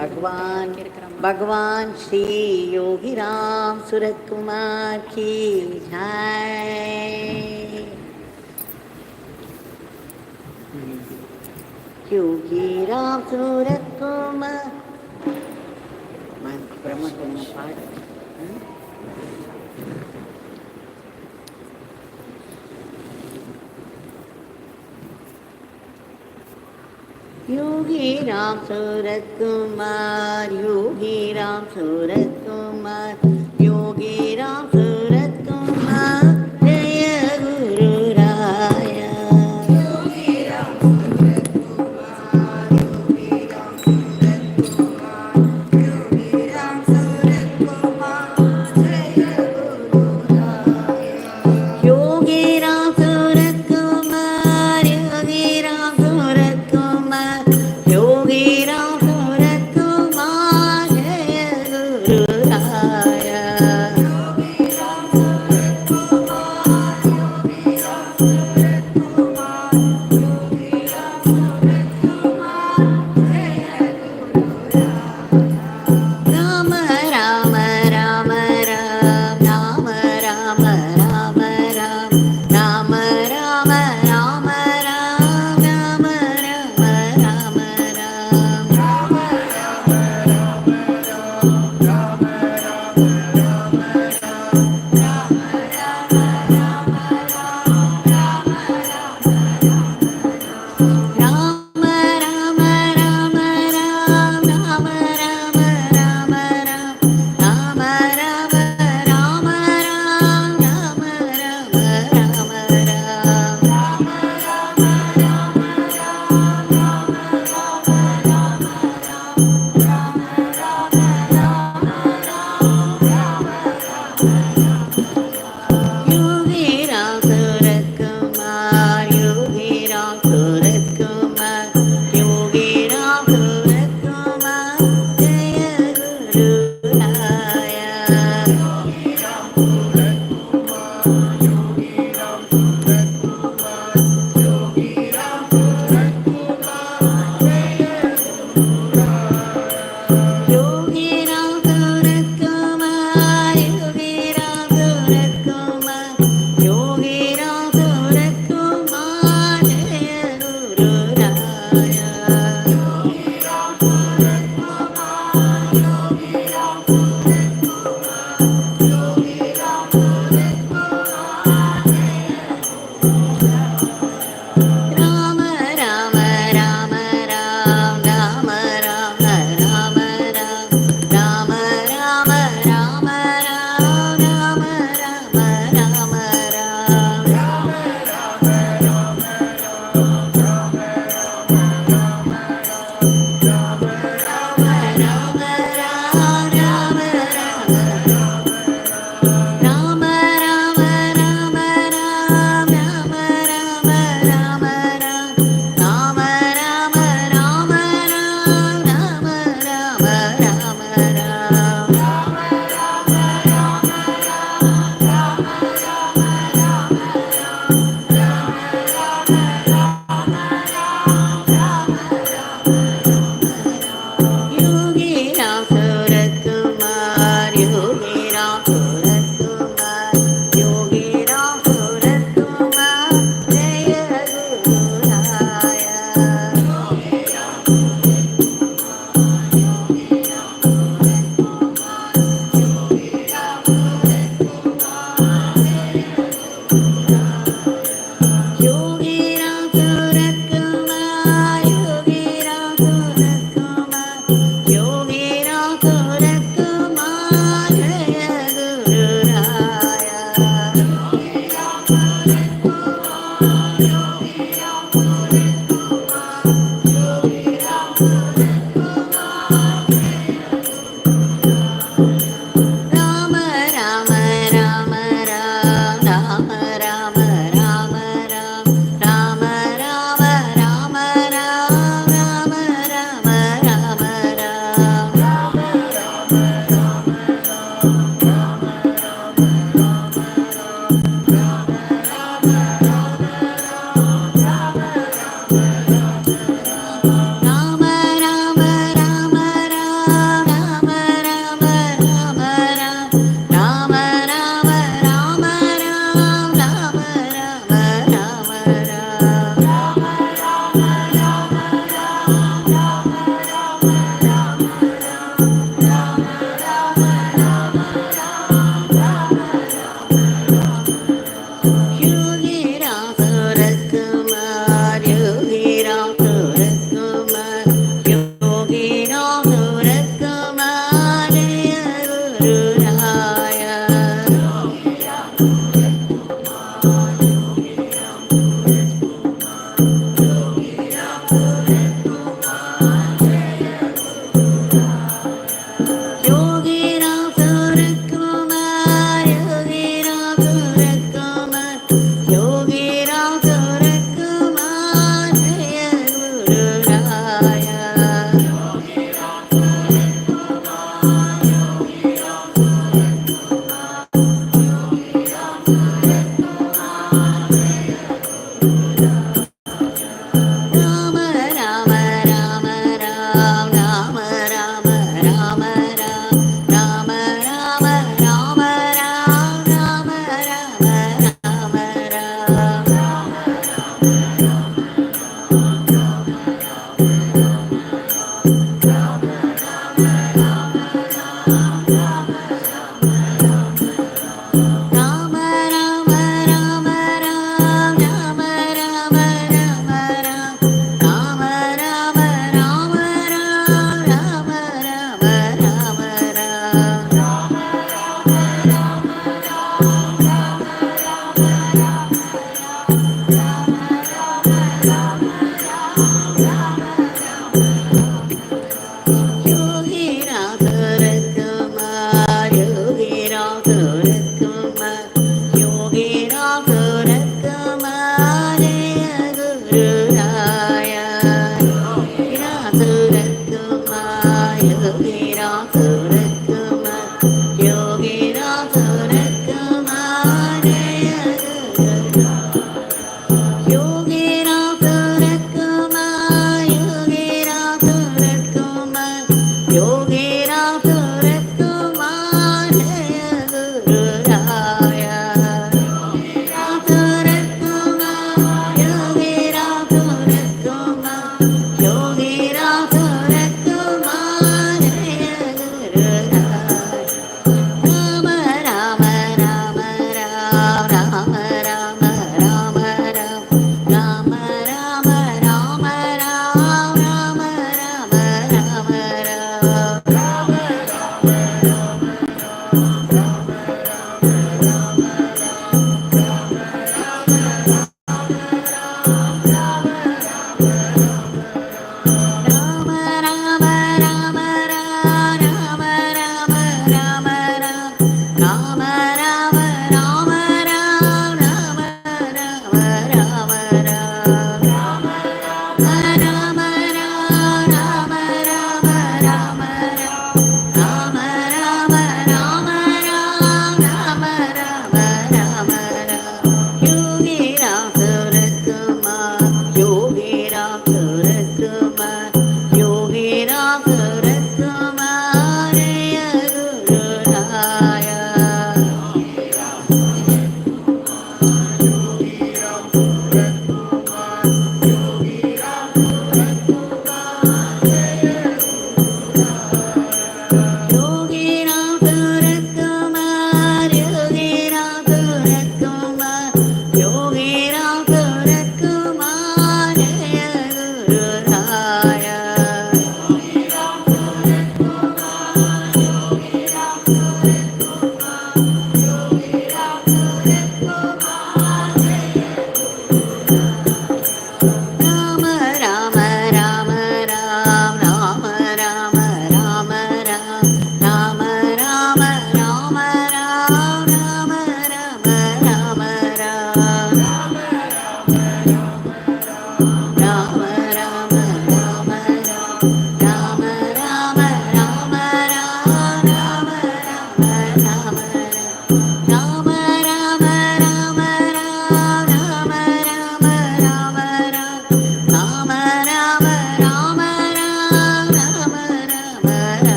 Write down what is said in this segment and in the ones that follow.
भगवान श्री योगी राम सूरत कुमार की जय। योगी राम सूरत कुमार ब्रह्म पाठ। योगी राम सूरत कुमार, योगी राम सूरत कुमार, योगी राम सूरत कुमार, जय गुरु राया। योगी राम सूरत कुमार, योगी राम सूरत कुमार, योगी राम सूरत कुमार, जय गुरु राया। योगी राम सूरत कुमार, योगी राम सूरत कुमार, योगी राम सूरत कुमार, जय गुरु राया। योगी राम सूरत कुमार, योगी राम सूरत कुमार, योगी राम सूरत कुमार, जय गुरु राया। राम राम राम राम राम राम राम राम राम राम राम राम राम राम राम योगी राम सूरत कुमार, योगी राम सूरत कुमार, योगी राम सूरत कुमार, जय गुरु राया। योगी राम सूरत कुमार, योगी राम सूरत कुमार, योगी राम सूरत कुमार, जय गुरु राया। योगी राम सूरत कुमार, योगी राम सूरत कुमार, योगी राम सूरत कुमार, जय गुरु राया। योगी राम सूरत कुमार, योगी राम सूरत कुमार, योगी राम सूरत कुमार, जय गुरु राया। राम राम राम राम राम राम राम राम राम राम राम राम राम योगी राम सूरत कुमार, योगी राम सूरत कुमार, योगी राम सूरत कुमार, जय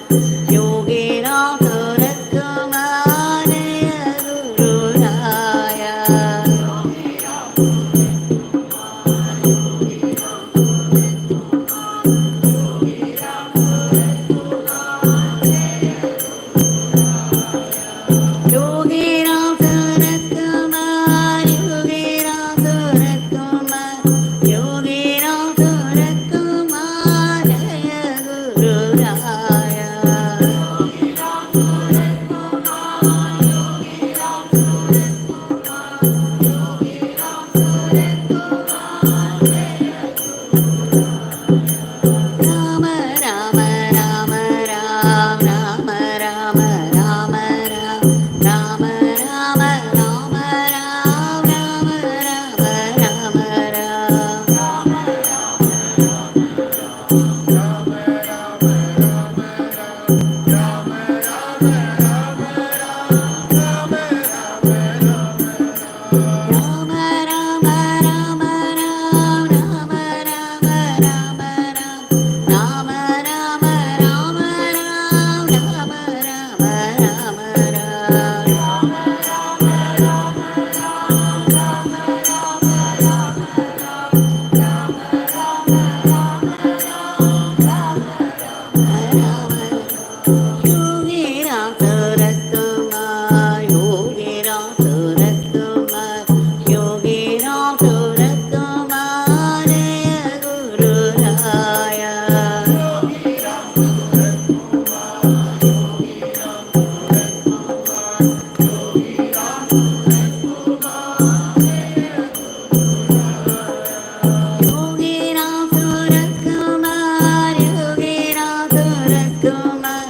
Yogi Ram Suratkumar Guru Raya. Yogi Ram Suratkumar, Yogi Ram Suratkumar, Yogi Ram Suratkumar, Jaya Guru Raya. Rama Rama Rama Ram Rama Rama Rama Ram Rama Rama Rama Ram Rama Rama Rama Ram Rama Rama Ram Rama Rama Rama Ram Rama Rama Rama Ram Rama Rama Rama Rama Yogi Ram Suratkumar, Yogi Ram Suratkumar, Yogi Ram Suratkumar, Jaya Guru Raya. Yogi Ram Suratkumar, Yogi Ram Suratkumar,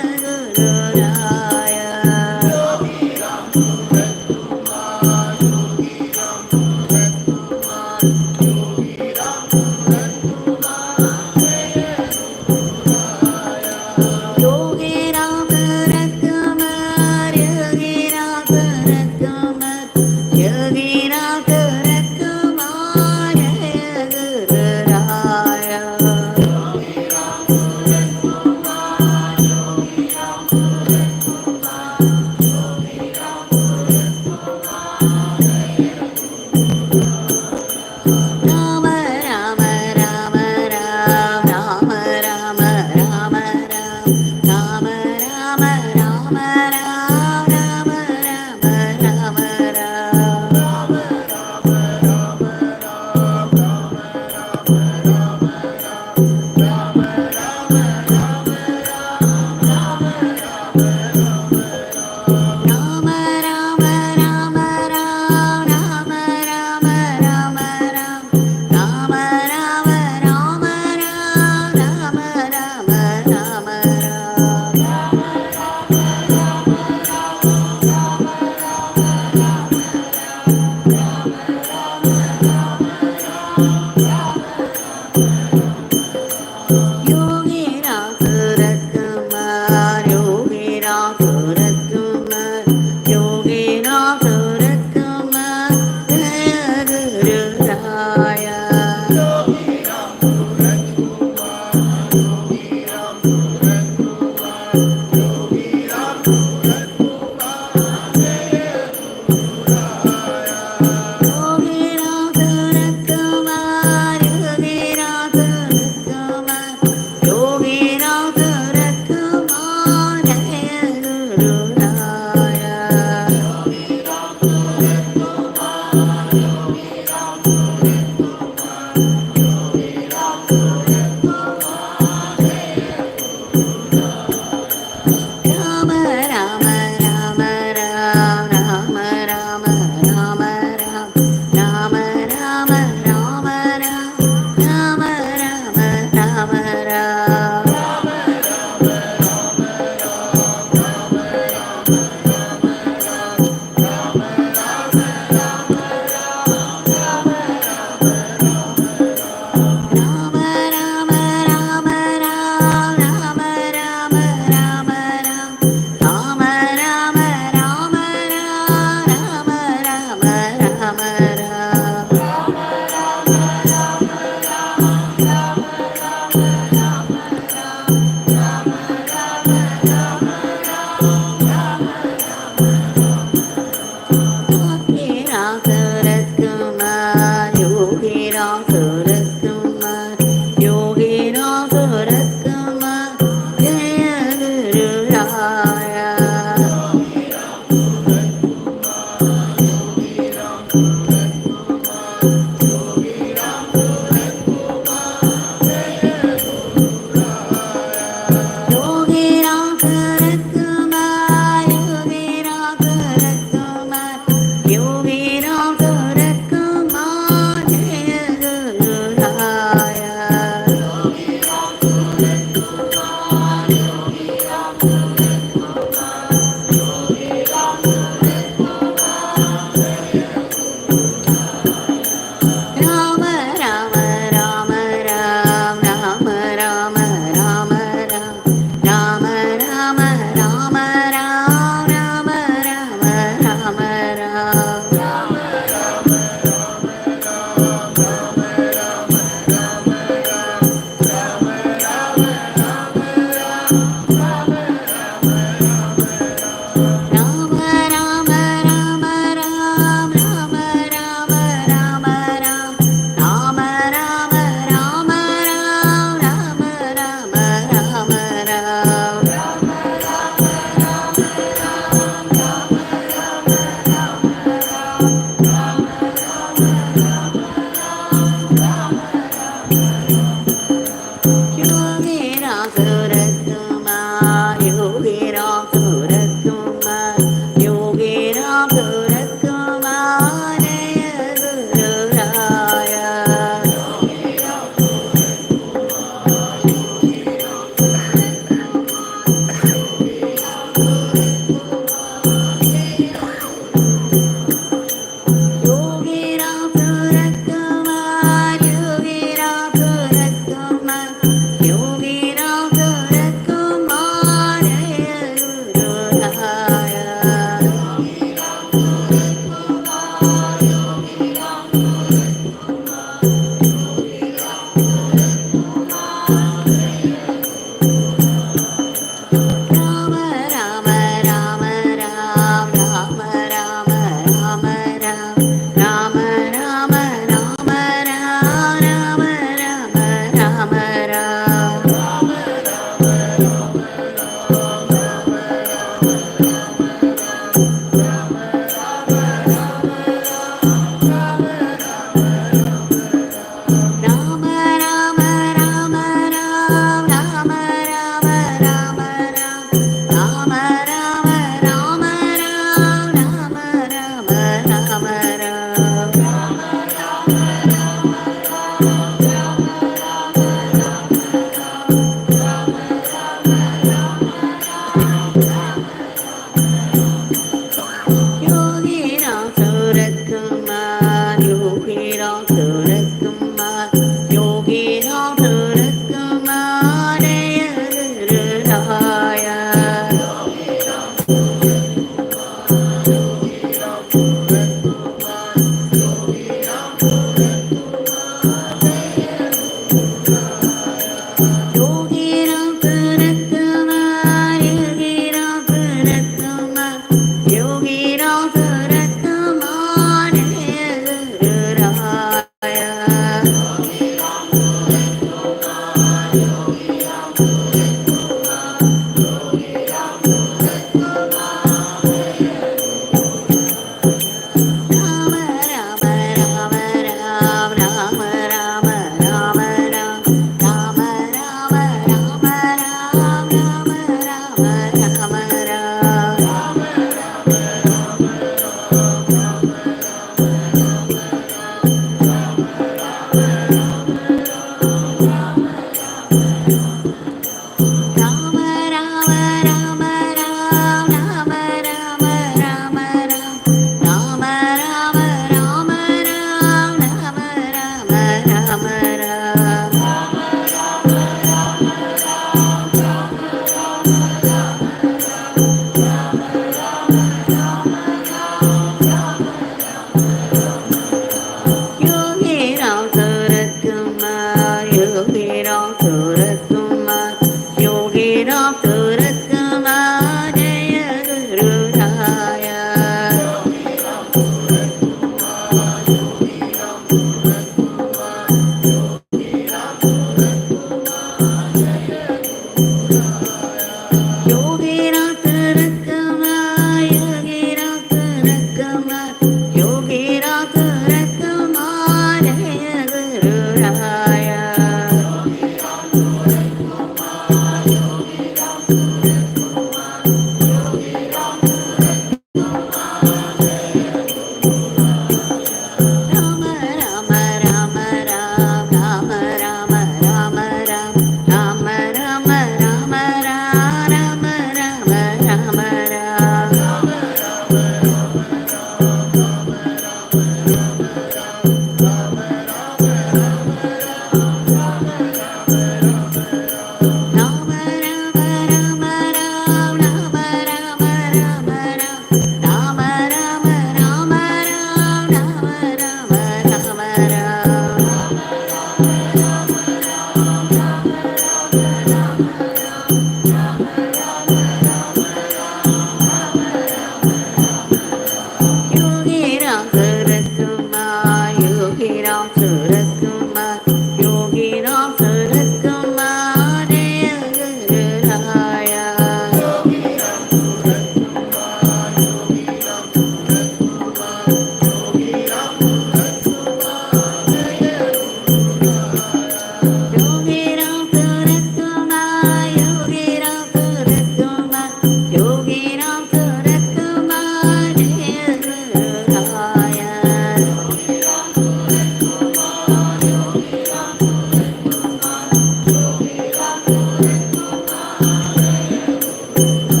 Rama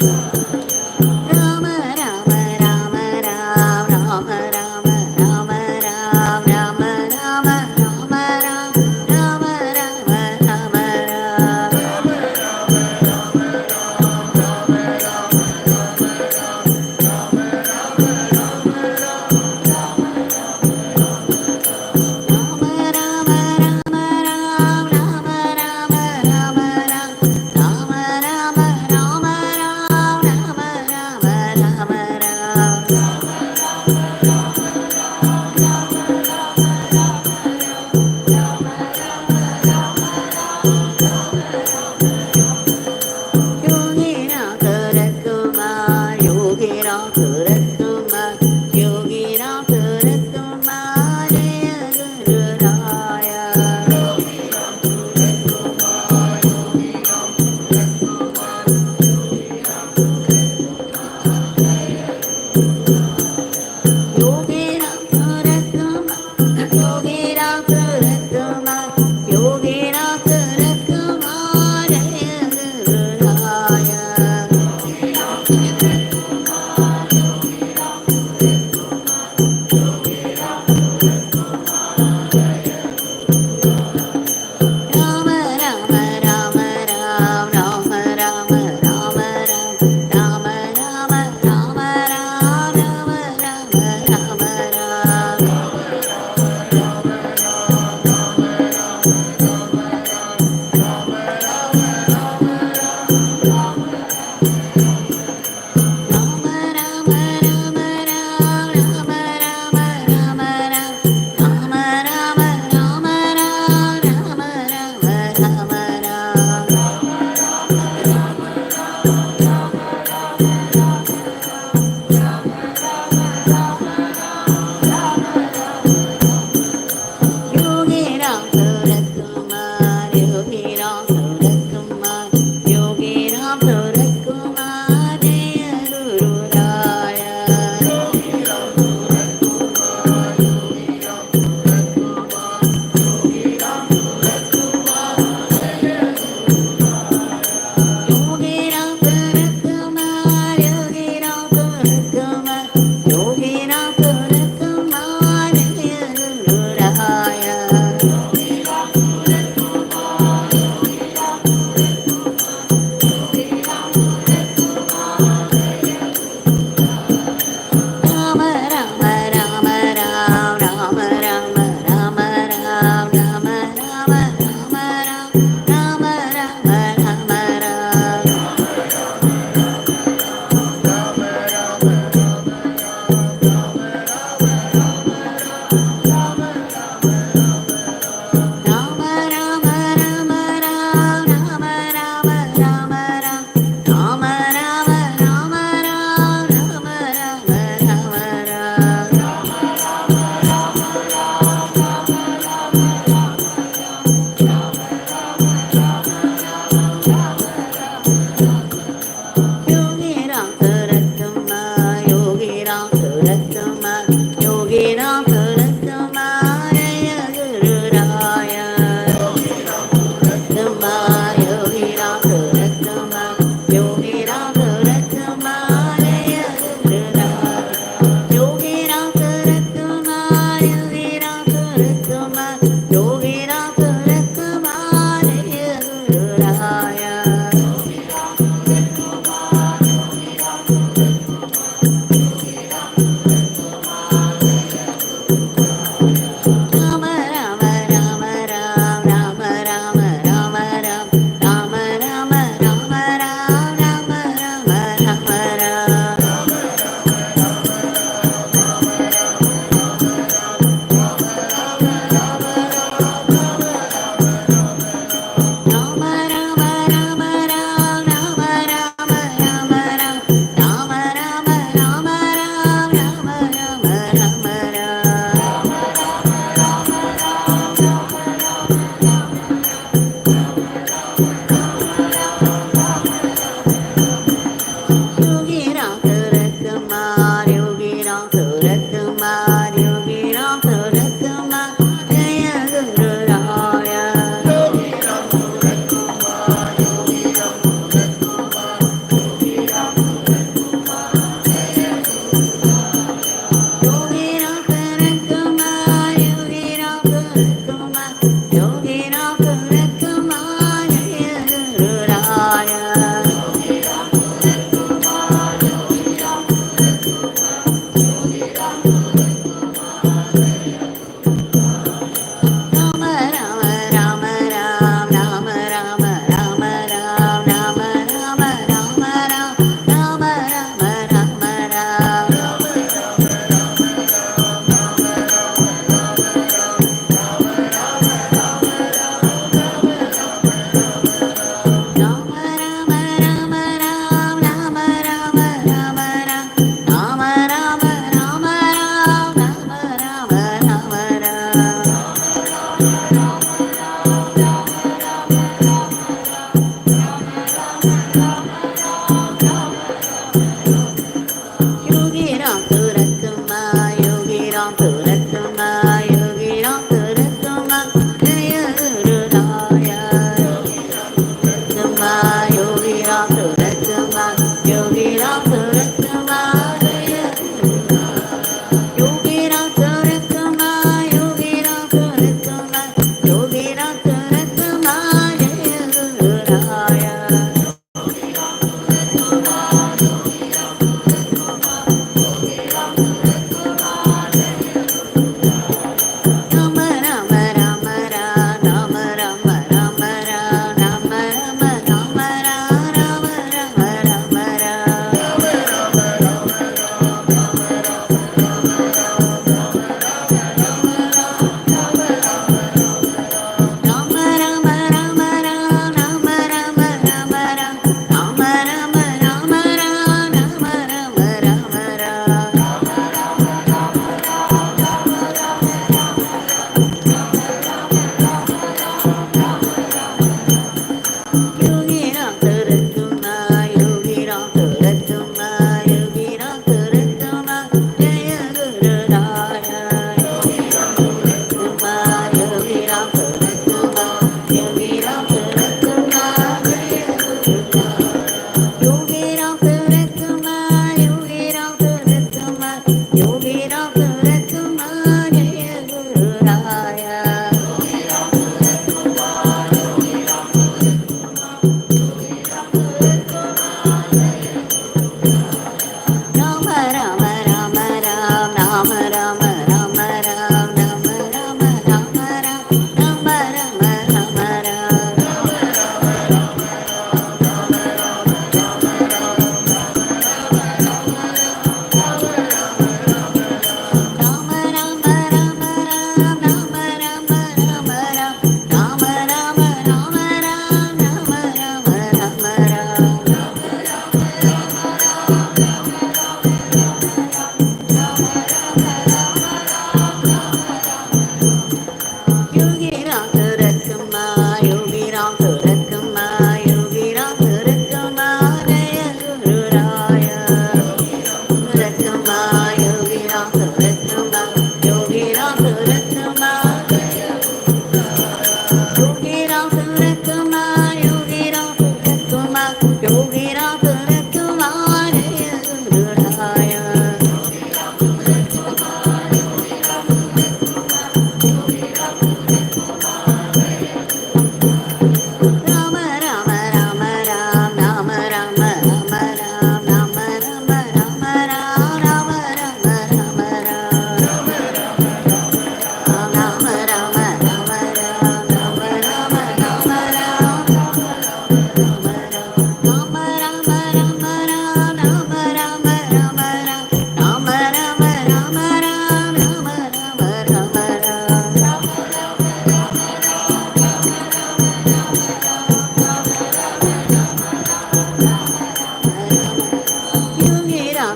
Rama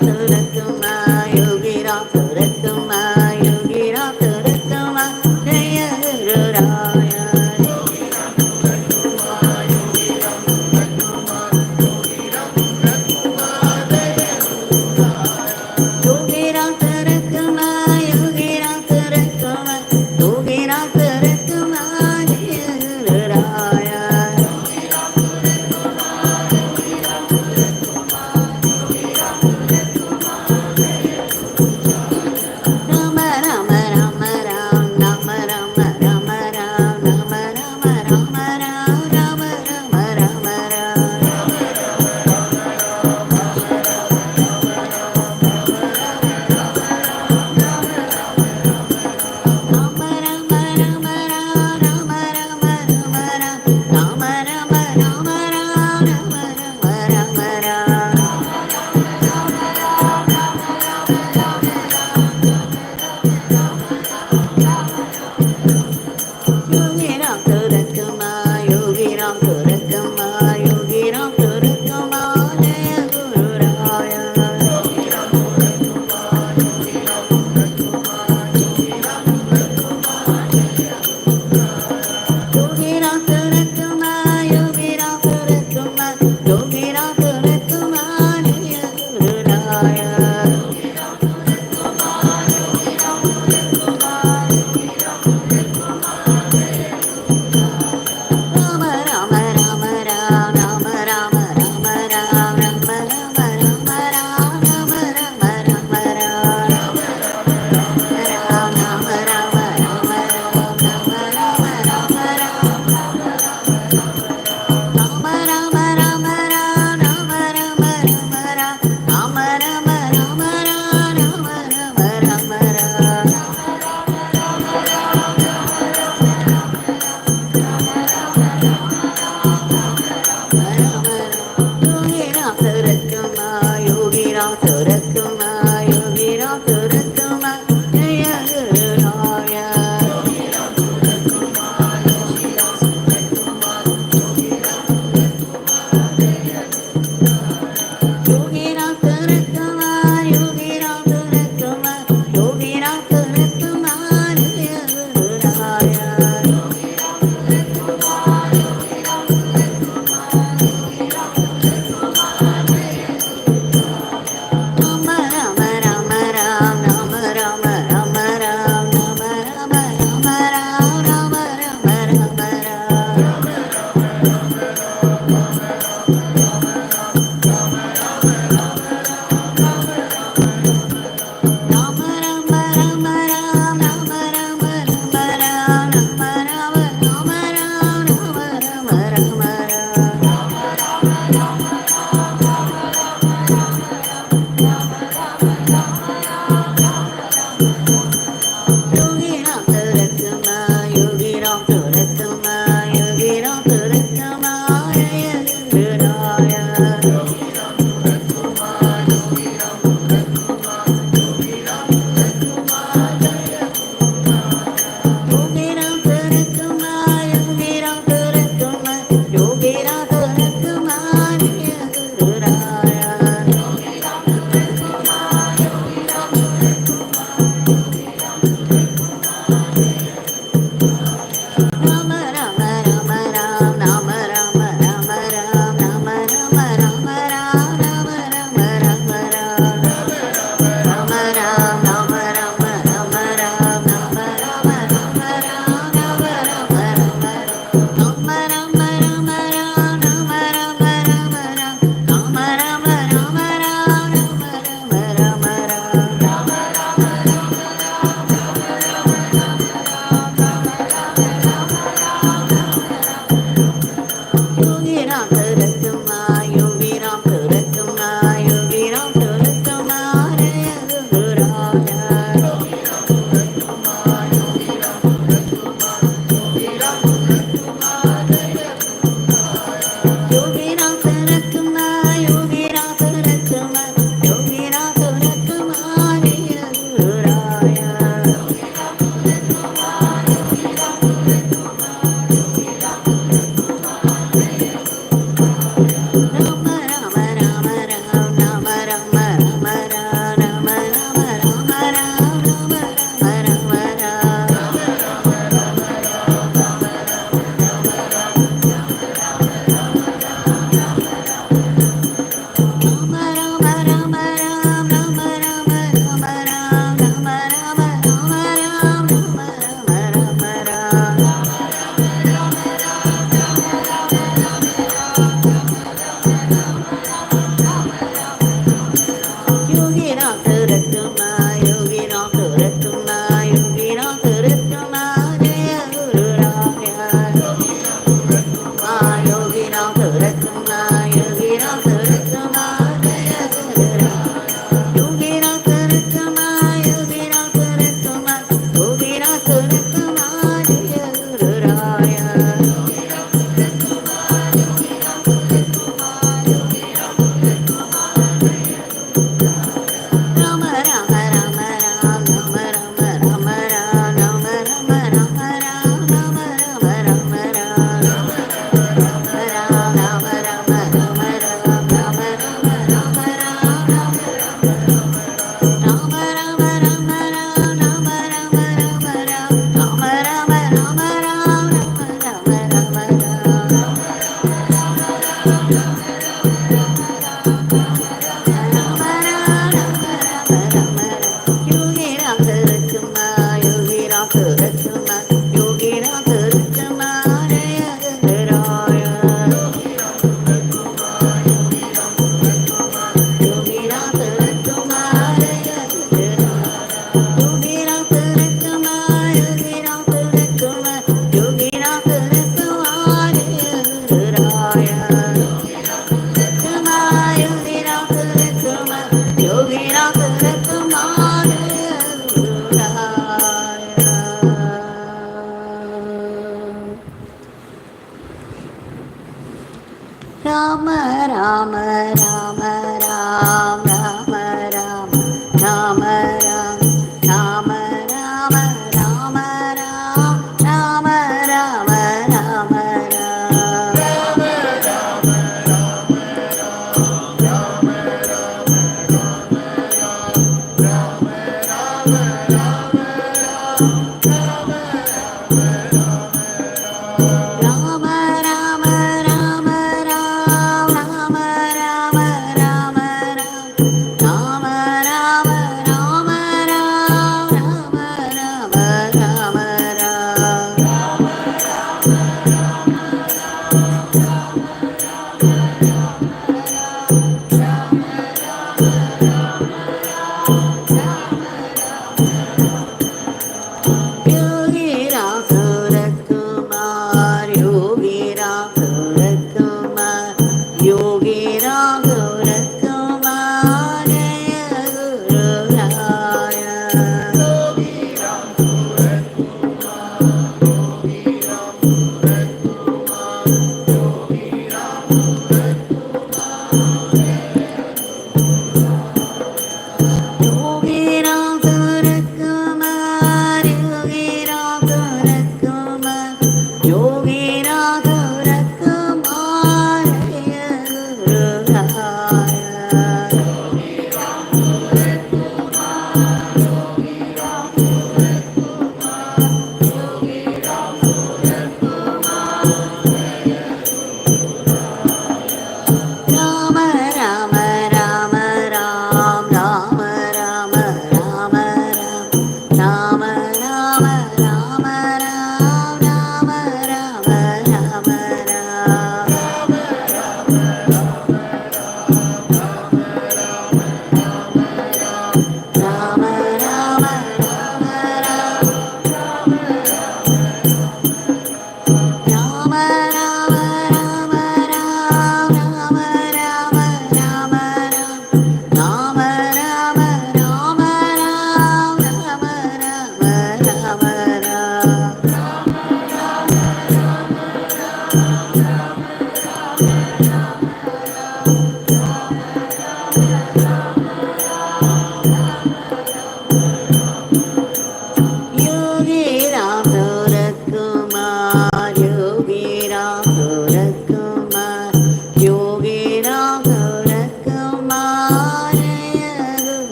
Yogiramsuratkumar, Yogiramsuratkumar, Yogiramsuratkumar, Jaya Guru Raya. Yogiramsuratkumar, Yogiramsuratkumar, Yogiramsuratkumar, Jaya Guru Raya. Rama Rama Rama Ram, Rama Rama Rama Ram, Rama Rama Rama Ram, Rama Rama Rama Ram. Rama Rama Rama Ram, Rama Rama Rama Ram, Rama Rama Rama Ram, Rama Rama Rama Ram. Yogiramsuratkumar, Yogiramsuratkumar, Yogiramsuratkumar, Jaya Guru Raya. Yogiramsuratkumar, Yogiramsuratkumar, Yogiramsuratkumar, Jaya Guru Raya. Rama Rama Rama Ram, Rama Rama Rama Ram, Rama Rama Rama Ram, Rama Rama Rama Ram. Rama Rama Rama Rama Ram, Rama Rama Rama Ram. Rama Rama Rama Ram, Rama Rama Rama Ram, Rama Rama Rama Ram, Rama Rama Rama Ram. Yogiramsuratkumar, Yogiramsuratkumar, Yogiramsuratkumar, Jaya Guru Raya. Yogiramsuratkumar, Yogiramsuratkumar, Yogiramsuratkumar, Jaya Guru Raya. Rama Rama Rama Ram, Rama Rama Rama Ram, Rama Rama Rama Ram, Rama Rama Rama Ram. Rama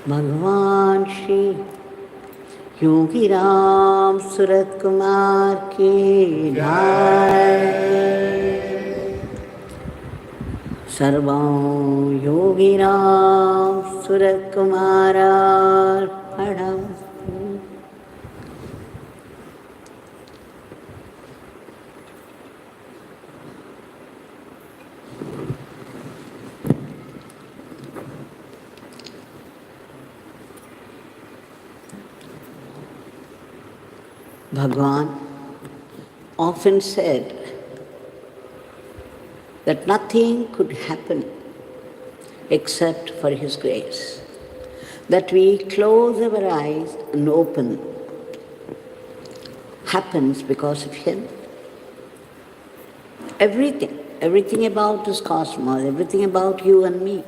Bhagwan Shri Yogi Ramsuratkumar ki Jaya. Sarvam Yogi Ramsuratkumar Arpanastu. Bhagwan often said that nothing could happen except for His grace. That we close our eyes and open happens because of Him. Everything about this cosmos, everything about you and me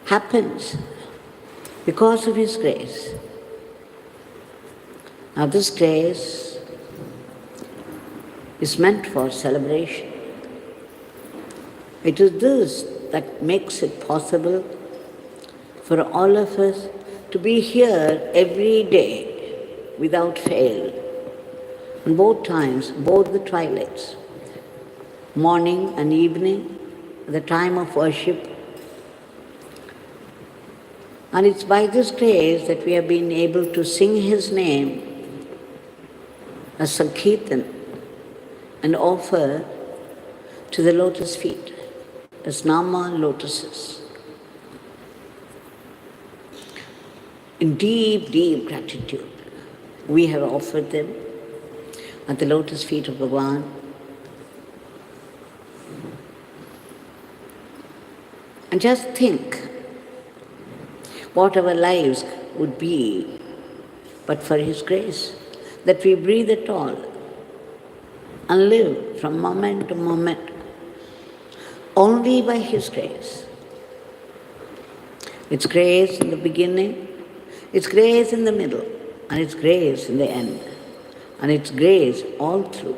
happens because of His grace. Now this grace is meant for celebration. It is this that makes it possible for all of us to be here every day without fail. And both times, both the twilights, morning and evening, the time of worship. And it's by this grace that we have been able to sing His name as Sankirtan and offer to the lotus feet as Nama lotuses. In deep, deep gratitude, we have offered them at the lotus feet of Bhagavan. And just think what our lives would be but for His grace, that we breathe at all and live from moment to moment only by His grace. It's grace in the beginning, it's grace in the middle, and it's grace in the end, and it's grace all through.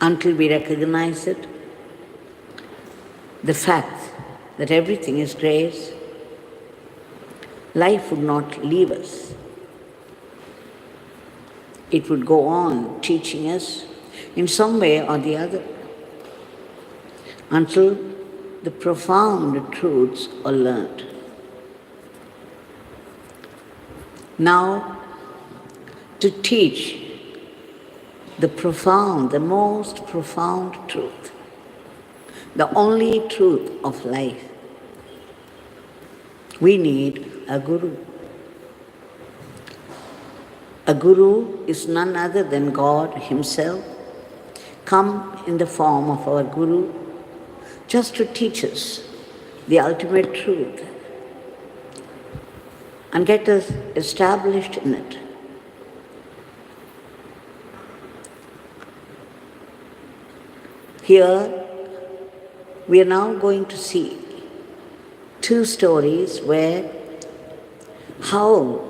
Until we recognize it, the fact that everything is grace, life would not leave us. It would go on teaching us in some way or the other until the profound truths are learned. Now, to teach the profound, the most profound truth, the only truth of life, we need a guru. A guru is none other than God Himself, come in the form of our guru, just to teach us the ultimate truth and get us established in it. Here, we are now going to see two stories where how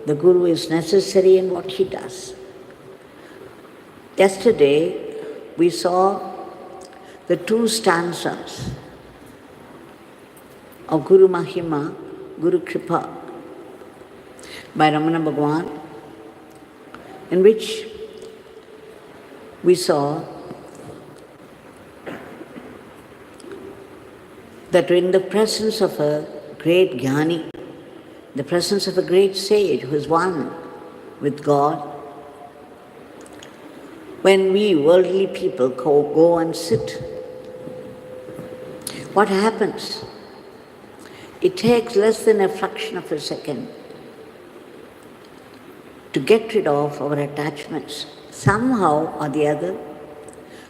the guru is necessary in what he does. Yesterday, we saw the two stanzas of Guru Mahima, Guru Kripa by Ramana Bhagwan, in which we saw that in the presence of a great jnani, the presence of a great sage who is one with God, when we worldly people go and sit, what happens? It takes less than a fraction of a second to get rid of our attachments. Somehow or the other,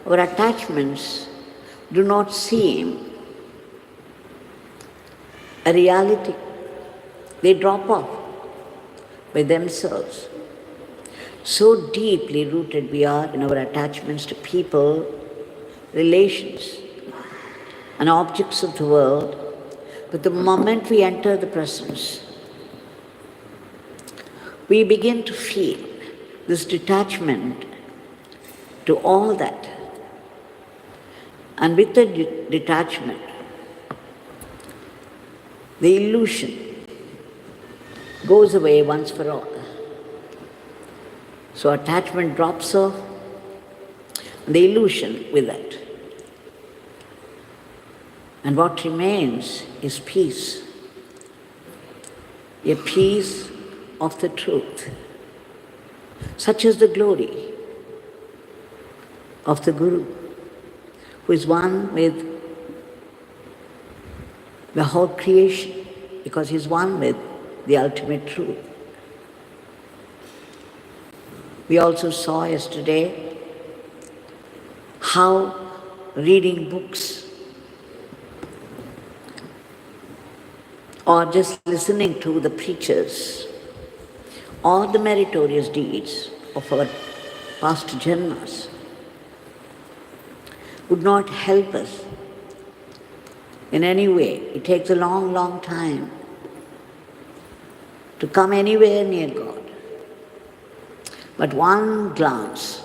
our attachments do not seem a reality. They drop off by themselves. So deeply rooted we are in our attachments to people, relations, and objects of the world, but the moment we enter the presence, we begin to feel this detachment to all that. And with the detachment, the illusion goes away once for all. So attachment drops off, and the illusion with it. And what remains is peace, a peace of the truth. Such is the glory of the Guru, who is one with the whole creation, because he is one with the ultimate truth. We also saw yesterday how reading books or just listening to the preachers or the meritorious deeds of our past janmas would not help us in any way. It takes a long, long time to come anywhere near God. But one glance,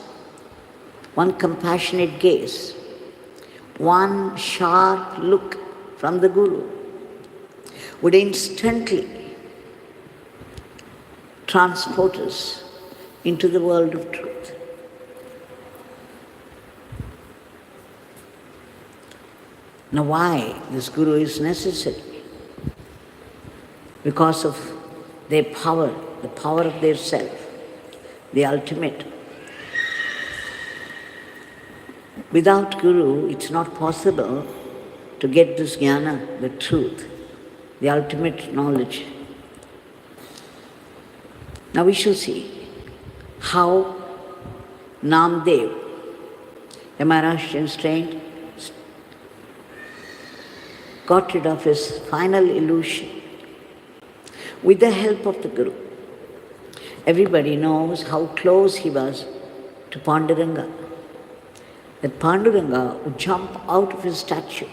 one compassionate gaze, one sharp look from the Guru would instantly transport us into the world of truth. Now why this Guru is necessary? Because of their power, the power of their self, the ultimate. Without Guru, it's not possible to get this jnana, the truth, the ultimate knowledge. Now we shall see how Namdev, a Maharashtrian saint, got rid of his final illusion with the help of the Guru. Everybody knows how close he was to Panduranga. That Panduranga would jump out of his statue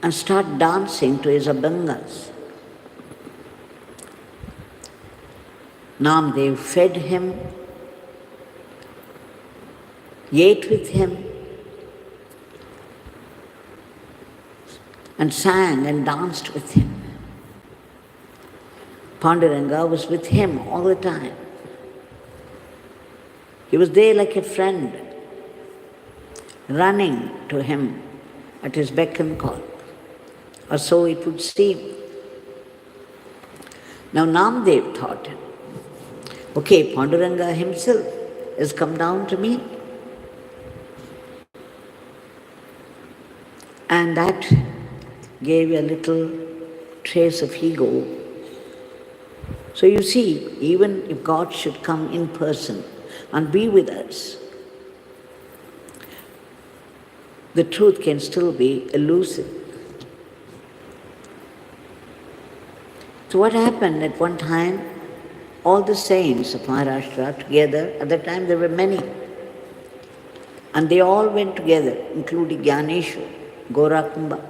and start dancing to his abhangas. Namdev fed him, ate with him, and sang and danced with him. Panduranga was with him all the time. He was there like a friend, running to him at his beck and call, or so it would seem. Now Namdev thought, okay, Panduranga himself has come down to me, and that gave a little trace of ego. So you see, even if God should come in person and be with us, the truth can still be elusive. So what happened at one time, all the saints of Maharashtra together, at that time there were many, and they all went together, including Gyaneshwar, Gorakumbha,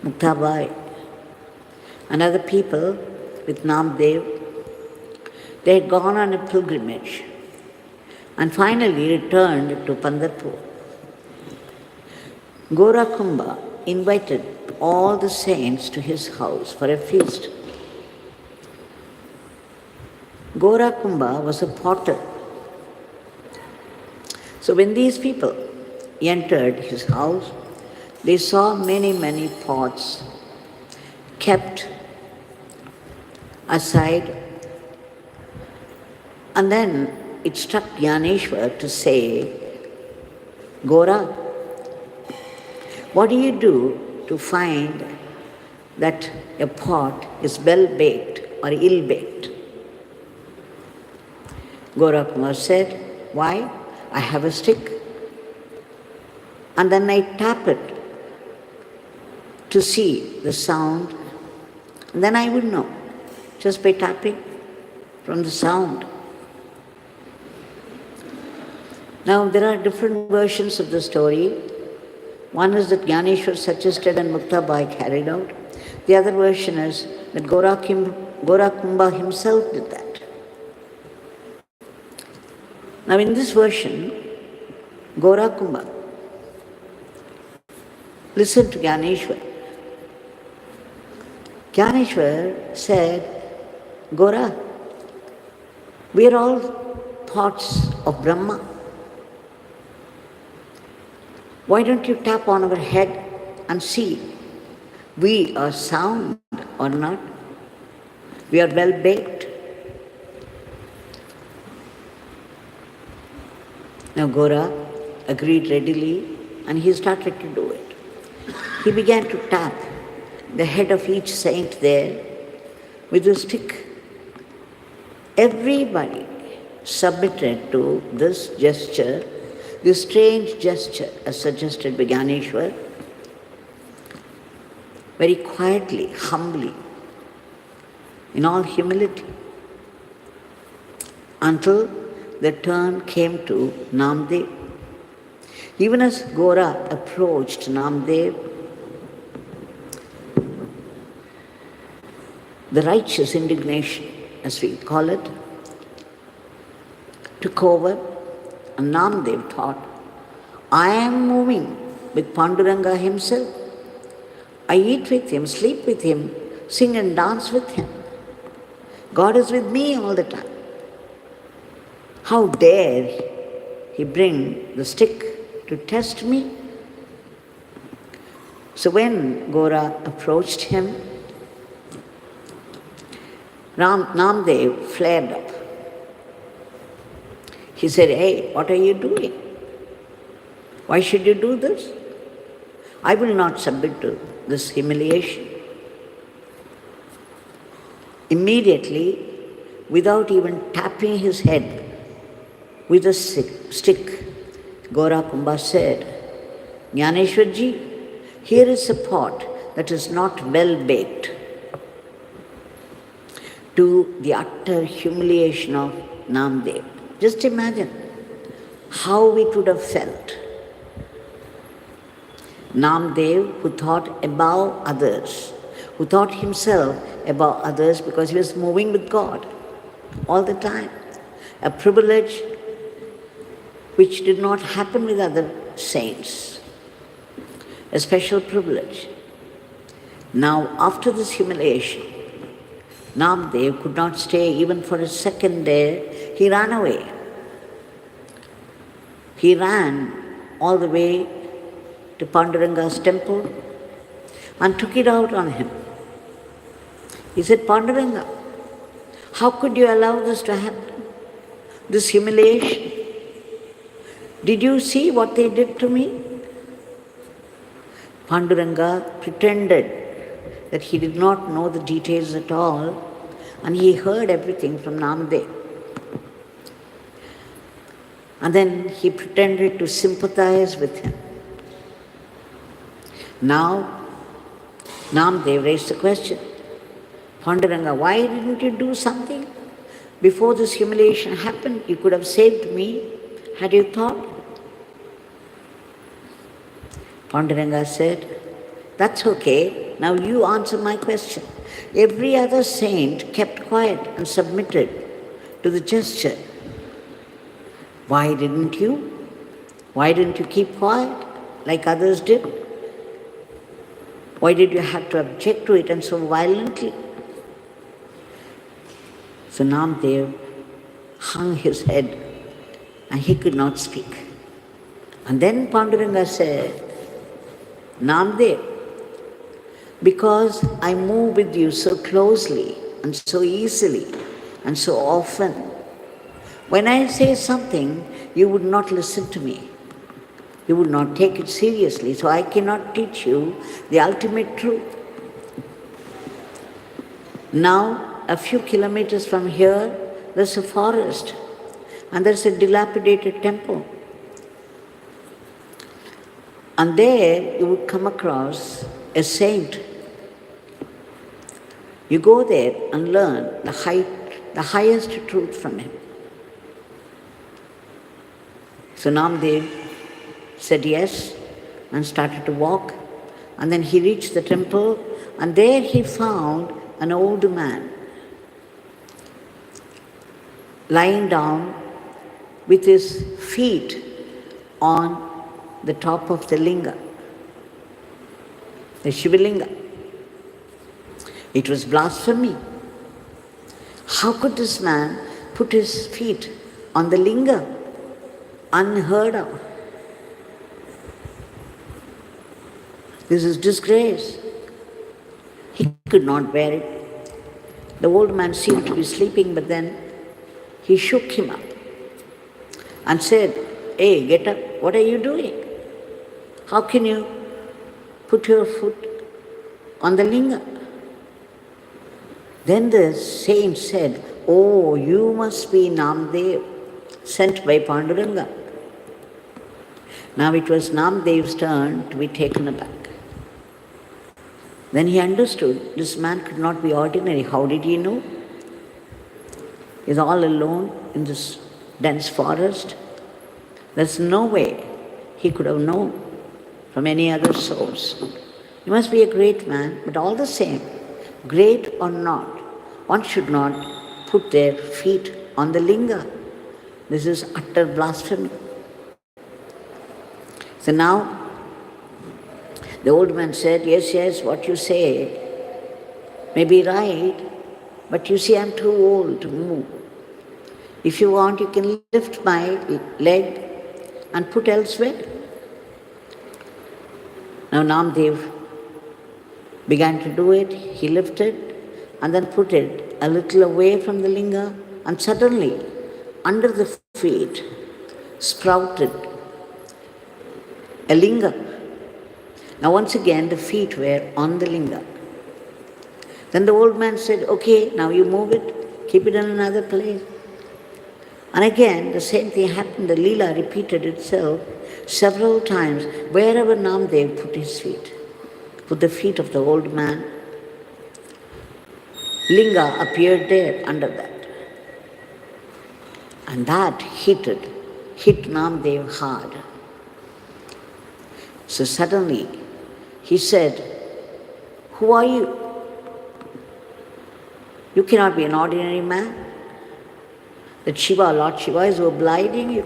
Muktabai, and other people with Namdev. They had gone on a pilgrimage and finally returned to Pandharpur. Gorakumbha invited all the saints to his house for a feast. Gorakumbha was a potter. So when these people entered his house, they saw many, many pots kept aside. And then it struck Gyaneshwar to say, Gora, what do you do to find that a pot is well-baked or ill-baked? Gorakumar said, why? I have a stick, and then I tap it to see the sound, and then I would know, just by tapping from the sound. Now, there are different versions of the story. One is that Jnaneshwar suggested and Muktabai carried out. The other version is that Gorakumbha himself did that. Now, in this version, Gorakumbha listened to Jnaneshwar. Jnaneshwar said, Gora, we are all thoughts of Brahma. Why don't you tap on our head and see we are sound or not? We are well baked. Now Gora agreed readily and he started to do it. He began to tap the head of each saint there with a stick. Everybody submitted to this gesture, this strange gesture as suggested by Jnaneshwar, very quietly, humbly, in all humility, until the turn came to Namdev. Even as Gora approached Namdev, the righteous indignation, as we call it, took over, and Namdev thought, I am moving with Panduranga himself. I eat with him, sleep with him, sing and dance with him. God is with me all the time. How dare he bring the stick to test me? So when Gora approached him, Namdev flared up. He said, hey, what are you doing? Why should you do this? I will not submit to this humiliation. Immediately, without even tapping his head with a stick, Gorakumbha said, Jnaneshwarji, here is a pot that is not well baked, to the utter humiliation of Namdev. Just imagine how it would have felt. Namdev, who thought above others, who thought himself above others because he was moving with God all the time, a privilege which did not happen with other saints, a special privilege. Now, after this humiliation, Namdev could not stay even for a second there. He ran away. He ran all the way to Panduranga's temple and took it out on him. He said, Panduranga, how could you allow this to happen? This humiliation. Did you see what they did to me? Panduranga pretended that he did not know the details at all, and he heard everything from Namdev. And then he pretended to sympathize with him. Now, Namdev raised the question, Panduranga, why didn't you do something? Before this humiliation happened, you could have saved me, had you thought? Panduranga said, that's okay, now you answer my question. Every other saint kept quiet and submitted to the gesture. Why didn't you? Why didn't you keep quiet like others did? Why did you have to object to it and so violently? So Namdev hung his head and he could not speak. And then Panduranga said, Namdev, because I move with you so closely and so easily and so often, when I say something, you would not listen to me. You would not take it seriously, so I cannot teach you the ultimate truth. Now, a few kilometers from here, there's a forest and there's a dilapidated temple. And there you would come across a saint. You go there and learn the highest truth from him. So Namdev said yes and started to walk. And then he reached the temple, and there he found an old man lying down with his feet on the top of the linga, the Shivalinga. It was blasphemy. How could this man put his feet on the linga? Unheard of. This is disgrace. He could not bear it. The old man seemed to be sleeping, but then he shook him up and said, "Hey, get up. What are you doing? How can you put your foot on the linga?" Then the saint said, "Oh, you must be Namdev, sent by Panduranga." Now it was Namdev's turn to be taken aback. Then he understood this man could not be ordinary. How did he know? He's all alone in this dense forest. There's no way he could have known from any other source. He must be a great man, but all the same, great or not, one should not put their feet on the linga. This is utter blasphemy. So now, the old man said, yes, what you say may be right, but you see, I'm too old to move. If you want, you can lift my leg and put elsewhere. Now Namdev began to do it. He lifted and then put it a little away from the linga, and suddenly, under the feet, sprouted a linga. Now once again, the feet were on the linga. Then the old man said, "Okay, now you move it, keep it in another place." And again, the same thing happened. The Leela repeated itself several times. Wherever Namdev put his feet, put the feet of the old man, linga appeared there under that. And that hit Namdev hard. So suddenly, he said, "Who are you? You cannot be an ordinary man. That Shiva, Lord Shiva, is obliging you."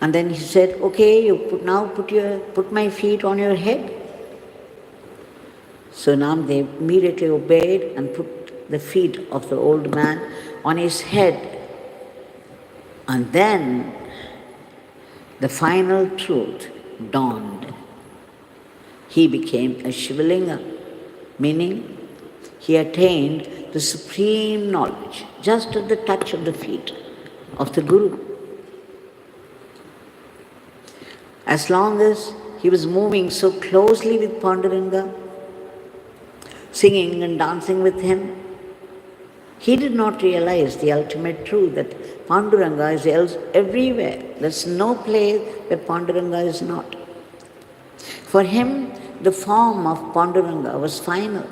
And then he said, "Okay, now put my feet on your head." So Namdev immediately obeyed and put the feet of the old man on his head. And then the final truth dawned. He became a Shivalinga, meaning he attained the supreme knowledge just at the touch of the feet of the Guru. As long as he was moving so closely with Panduranga, singing and dancing with him, he did not realize the ultimate truth that Panduranga is everywhere. There's no place where Panduranga is not. For him, the form of Panduranga was final.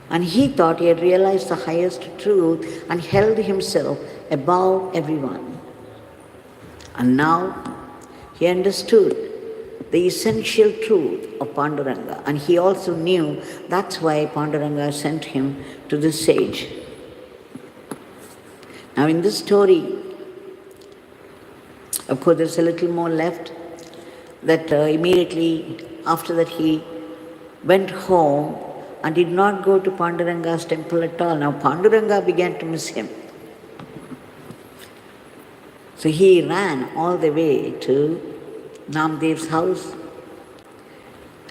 And he thought he had realized the highest truth and held himself above everyone. And now he understood the essential truth of Panduranga, and he also knew that's why Panduranga sent him to the sage. Now in this story, of course there's a little more left, that immediately after that he went home and did not go to Panduranga's temple at all. Now Panduranga began to miss him. So he ran all the way to Namdev's house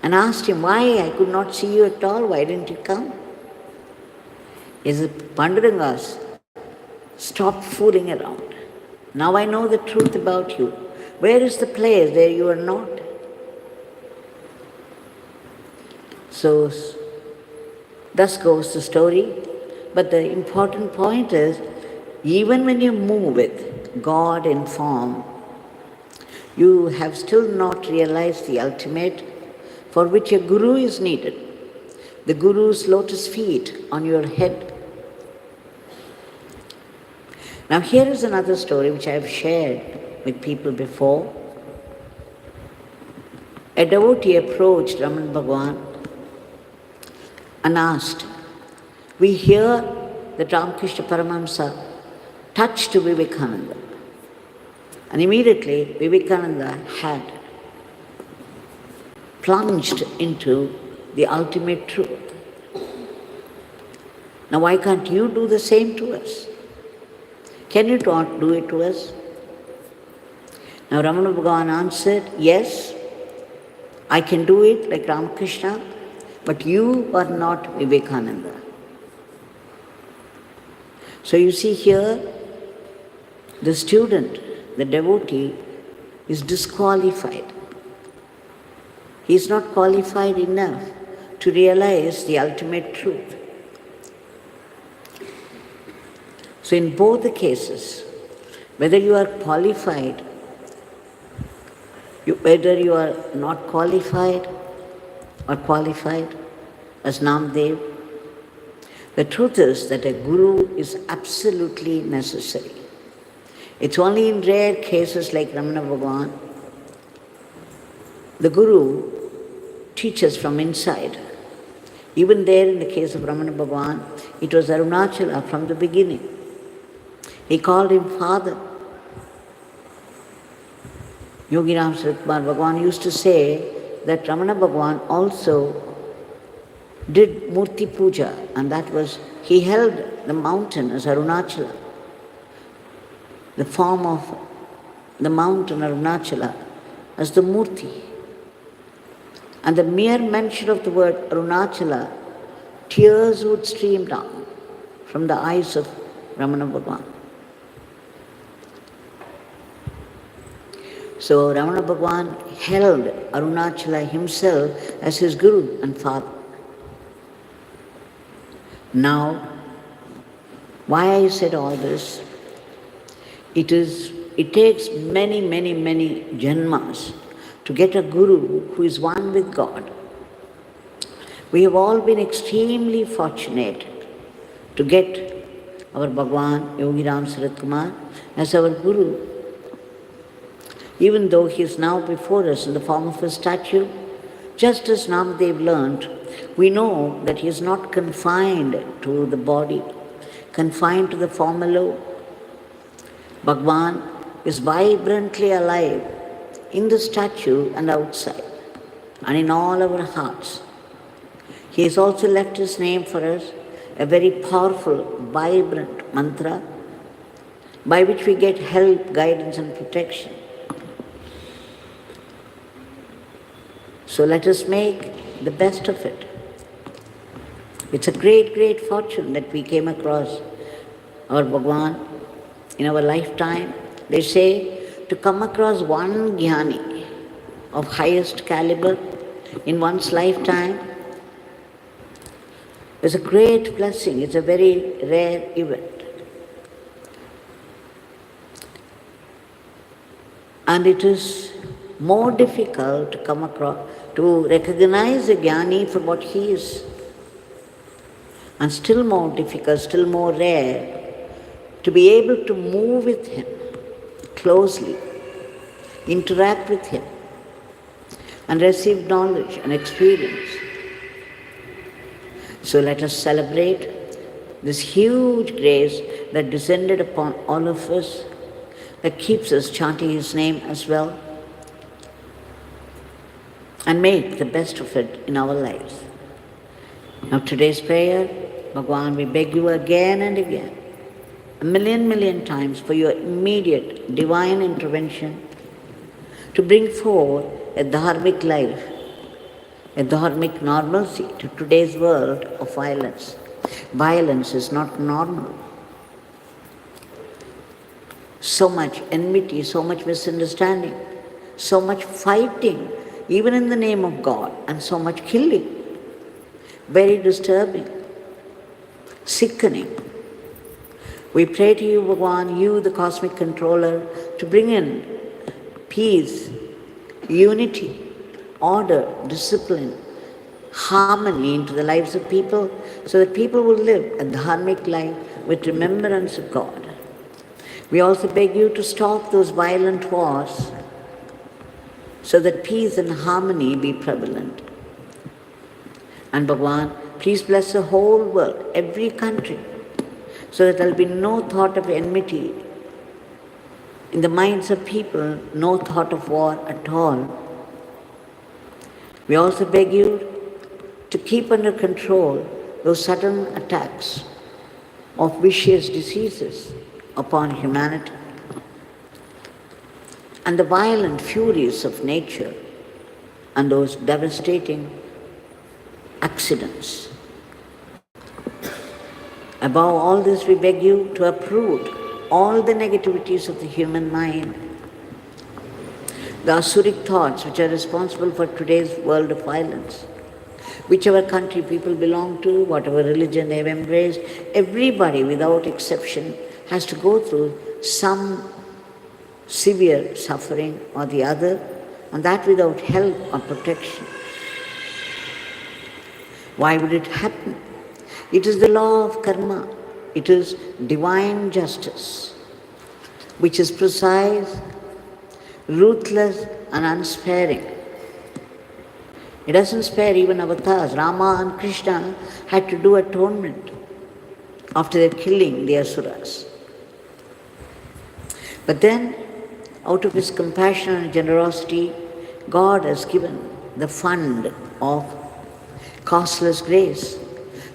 and asked him, "Why? I could not see you at all. Why didn't you come?" He said, "Panduranga, stop fooling around. Now I know the truth about you. Where is the place where you are not?" So, thus goes the story. But the important point is, even when you move with God in form, you have still not realized the ultimate for which a guru is needed. The guru's lotus feet on your head. Now here is another story which I have shared with people before. A devotee approached Raman Bhagwan and asked, we hear that Ramakrishna Paramahamsa touched Vivekananda. And immediately Vivekananda had plunged into the ultimate truth. Now why can't you do the same to us? Can you not do it to us? Now Ramana Bhagavan answered, yes, I can do it like Ramakrishna, but you are not Vivekananda. So you see here, the student, the devotee, is disqualified. He is not qualified enough to realize the ultimate truth. So in both the cases, whether you are qualified, whether you are not qualified or qualified as Namdev, the truth is that a guru is absolutely necessary. It's only in rare cases like Ramana Bhagavan, the guru teaches from inside. Even there in the case of Ramana Bhagavan, it was Arunachala from the beginning. He called him father. Yogi Ramsuratkumar Bhagavan used to say that Ramana Bhagavan also did Murthy Puja, and that was, he held the mountain as Arunachala, the form of the mountain Arunachala as the Murthy. And the mere mention of the word Arunachala, tears would stream down from the eyes of Ramana Bhagavan. So Ramana Bhagavan held Arunachala himself as his guru and father. Now, why I said all this? It takes many janmas to get a guru who is one with God. We have all been extremely fortunate to get our Bhagwan Yogi Ramsuratkumar as our guru. Even though he is now before us in the form of a statue, just as Namdev learned, we know that he is not confined to the body, confined to the form alone. Bhagwan is vibrantly alive in the statue and outside, and in all our hearts. He has also left his name for us, a very powerful, vibrant mantra, by which we get help, guidance and protection. So let us make the best of it. It's a great fortune that we came across our Bhagwan in our lifetime. They say to come across one jnani of highest caliber in one's lifetime is a great blessing. It's a very rare event. And it is more difficult to come across, to recognize a jnani for what he is. And still more difficult, still more rare, to be able to move with him closely, interact with him, and receive knowledge and experience. So let us celebrate this huge grace that descended upon all of us, that keeps us chanting his name as well, and make the best of it in our lives. Now today's prayer, Bhagwan, we beg you again and again, a million times, for your immediate divine intervention to bring forth a dharmic life, a dharmic normalcy to today's world of violence. Violence is not normal. So much enmity, so much misunderstanding, so much fighting, even in the name of God, and so much killing. Very disturbing, sickening. We pray to you, Bhagwan, you, the cosmic controller, to bring in peace, unity, order, discipline, harmony into the lives of people, so that people will live a dharmic life with remembrance of God. We also beg you to stop those violent wars so that peace and harmony be prevalent. And Bhagavan, please bless the whole world, every country, so that there will be no thought of enmity in the minds of people, no thought of war at all. We also beg you to keep under control those sudden attacks of vicious diseases upon humanity and the violent furies of nature and those devastating accidents. Above all this, we beg you to uproot all the negativities of the human mind, the asuric thoughts which are responsible for today's world of violence. Whichever country people belong to, whatever religion they have embraced, everybody without exception has to go through some severe suffering or the other, and that without help or protection. Why would it happen? It is the law of karma. It is divine justice, which is precise, ruthless and unsparing. It doesn't spare even avatars. Rama and Krishna had to do atonement after their killing the asuras. But then, out of His compassion and generosity, God has given the fund of costless grace.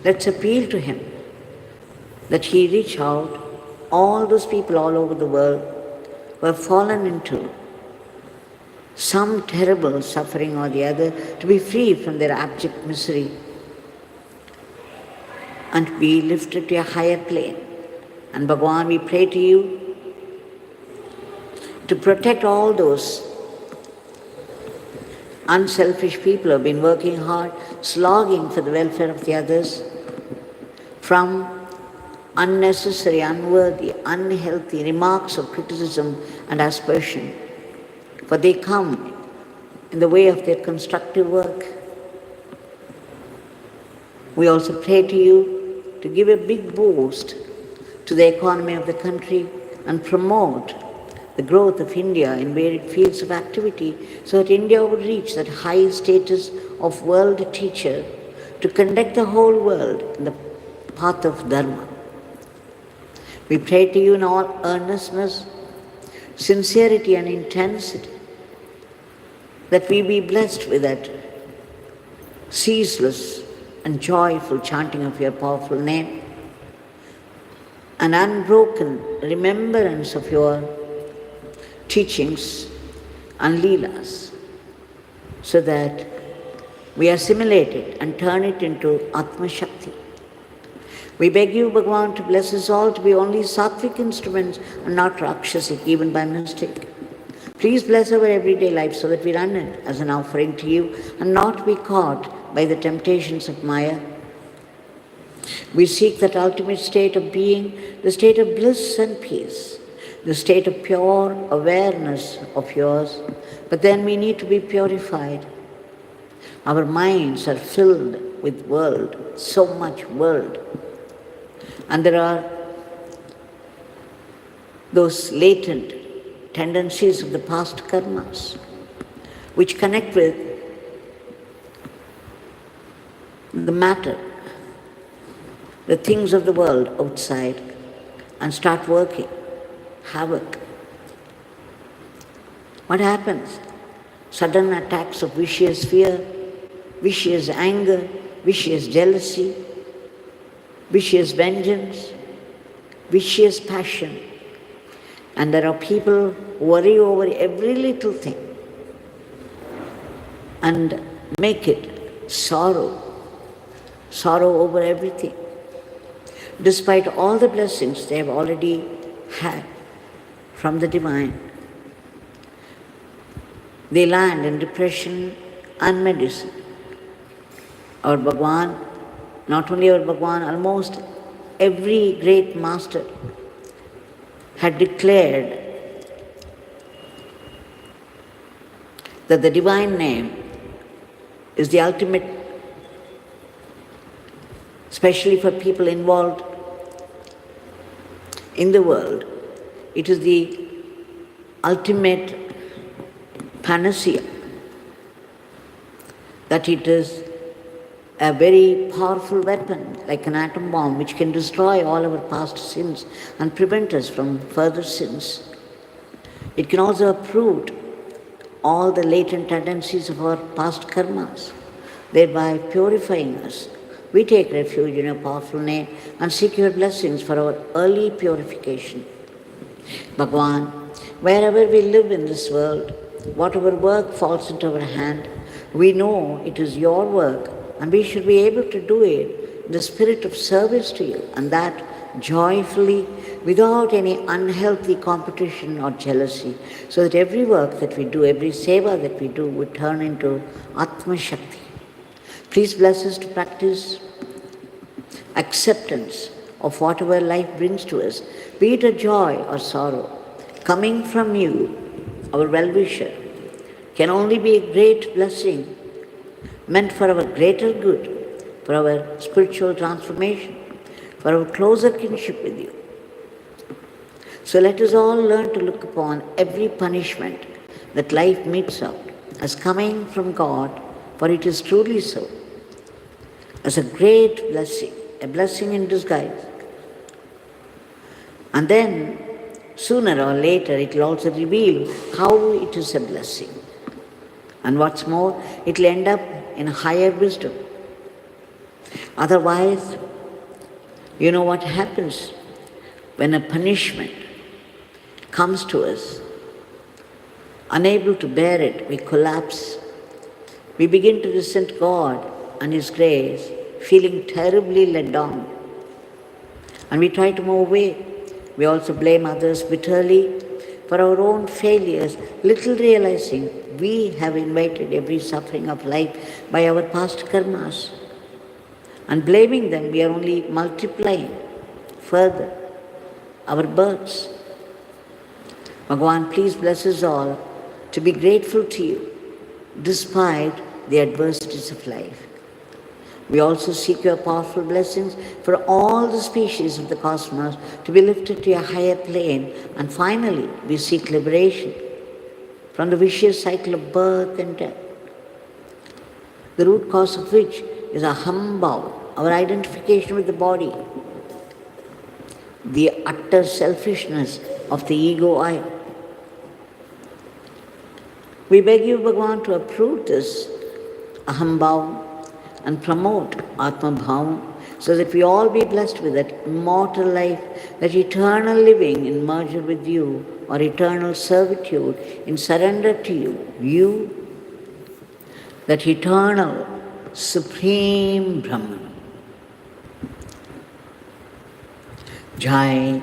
Let's appeal to Him that He reach out all those people all over the world who have fallen into some terrible suffering or the other, to be free from their abject misery and be lifted to a higher plane. And Bhagavan, we pray to you to protect all those unselfish people who have been working hard, slogging for the welfare of the others, from unnecessary, unworthy, unhealthy remarks of criticism and aspersion. For they come in the way of their constructive work. We also pray to you to give a big boost to the economy of the country and promote the growth of India in varied fields of activity so that India would reach that high status of world teacher to conduct the whole world in the path of Dharma. We pray to you in all earnestness, sincerity and intensity that we be blessed with that ceaseless and joyful chanting of your powerful name, an unbroken remembrance of your teachings and Leelas, so that we assimilate it and turn it into Atma Shakti. We beg you, Bhagavan, to bless us all to be only sattvic instruments and not rakshasic, even by mistake. Please bless our everyday life so that we run it as an offering to you and not be caught by the temptations of Maya. We seek that ultimate state of being, the state of bliss and peace, the state of pure awareness of yours, but then we need to be purified. Our minds are filled with world, so much world. And there are those latent tendencies of the past karmas which connect with the matter, the things of the world outside, and start working havoc. What happens? Sudden attacks of vicious fear, vicious anger, vicious jealousy, vicious vengeance, vicious passion. And there are people who worry over every little thing and make it sorrow over everything, despite all the blessings they have already had from the divine. They land in depression and medicine. Our Bhagwan, not only our Bhagwan, almost every great master had declared that the divine name is the ultimate, especially for people involved in the world, It is the ultimate panacea, that it is a very powerful weapon, like an atom bomb, which can destroy all our past sins and prevent us from further sins. It can also uproot all the latent tendencies of our past karmas, thereby purifying us. We take refuge in your powerful name and seek your blessings for our early purification. Bhagavan, wherever we live in this world, whatever work falls into our hand, we know it is your work and we should be able to do it in the spirit of service to you, and that joyfully, without any unhealthy competition or jealousy, so that every work that we do, every seva that we do would turn into Atma Shakti. Please bless us to practice acceptance of whatever life brings to us, be it a joy or sorrow, coming from you, our well-wisher, can only be a great blessing, meant for our greater good, for our spiritual transformation, for our closer kinship with you. So let us all learn to look upon every punishment that life meets out as coming from God, for it is truly so, as a great blessing, a blessing in disguise. And then, sooner or later, it will also reveal how it is a blessing. And what's more, it will end up in higher wisdom. Otherwise, you know what happens when a punishment comes to us. Unable to bear it, we collapse. We begin to resent God and His grace, feeling terribly let down. And we try to move away. We also blame others bitterly for our own failures, little realizing we have invited every suffering of life by our past karmas. And blaming them, we are only multiplying further our births. Bhagavan, please bless us all to be grateful to you despite the adversities of life. We also seek your powerful blessings for all the species of the cosmos to be lifted to a higher plane. And finally, we seek liberation from the vicious cycle of birth and death, the root cause of which is aham bhava, our identification with the body, the utter selfishness of the ego I. We beg you, Bhagavan, to uproot this aham bhava and promote Atma Bhava, so that we all be blessed with that immortal life, that eternal living in merger with you, or eternal servitude in surrender to you, that eternal supreme Brahman. Jaya.